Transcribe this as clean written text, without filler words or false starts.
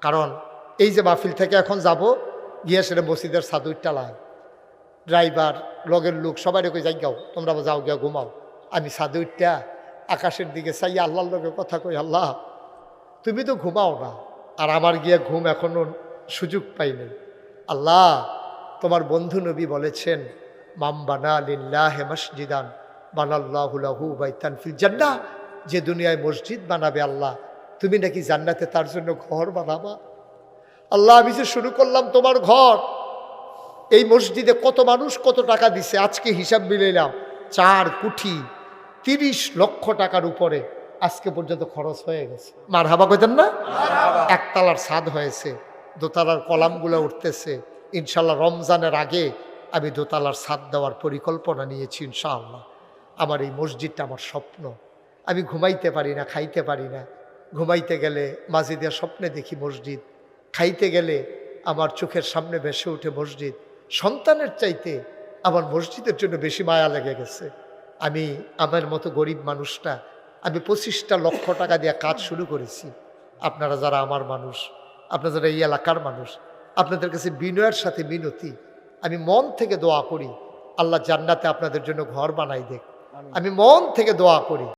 কারণ এই যে মাহফিল থেকে এখন যাব, গিয়ে সেটা মসজিদের ছাদুরটা লাই, ড্রাইভার লগের লোক সবাই কই যাই গাও, তোমরা যাও গিয়া ঘুমাও। আমি ছাদুরটা আকাশের দিকে চাই, আল্লাহর লগে কথা কই, আল্লাহ তুমি তো ঘুমাও না, আর আমার গিয়া ঘুম এখনো সুযোগ পাইনি। আল্লাহ তোমার বন্ধু নবী বলেছেন, মাম বানা লিল্লাহি মসজিদান বানাল্লাহু লাহু বাইতান ফিল জান্নাহ, যে দুনিয়ায় মসজিদ বানাবে আল্লাহ, তুমি নাকি জান্নাতে তার জন্য ঘর বানাবা। আল্লাহ আমি যে শুরু করলাম তোমার ঘর, এই মসজিদে কত মানুষ কত টাকা দিছে, আজকে হিসাব মিলাইলাম 4 কোটি 30 লক্ষ টাকার উপরে আজকে পর্যন্ত খরচ হয়ে গেছে। মারহাবা কইতেন না? একতলার ছাদ হয়েছে, দোতলার কলামগুলো উঠতেছে। ইনশাল্লাহ রমজানের আগে আমি দোতলার ছাদ দেওয়ার পরিকল্পনা নিয়েছি ইনশাআল্লাহ। আমার এই মসজিদটা আমার স্বপ্ন। আমি ঘুমাইতে পারি না, খাইতে পারি না। ঘুমাইতে গেলে মাজিদের স্বপ্নে দেখি মসজিদ, খাইতে গেলে আমার চোখের সামনে ভেসে উঠে মসজিদ। সন্তানের চাইতে আমার মসজিদের জন্য বেশি মায়া লেগে গেছে। আমি আমার মতো গরিব মানুষটা, আমি 25টা লক্ষ টাকা দিয়ে কাজ শুরু করেছি। আপনারা যারা আমার মানুষ, আপনারা যারা এই এলাকার মানুষ, আপনাদের কাছে বিনয়ের সাথে মিনতি, আমি মন থেকে দোয়া করি আল্লাহ জান্নাতে আপনাদের জন্য ঘর বানাই দেখ। আমি মন থেকে দোয়া করি।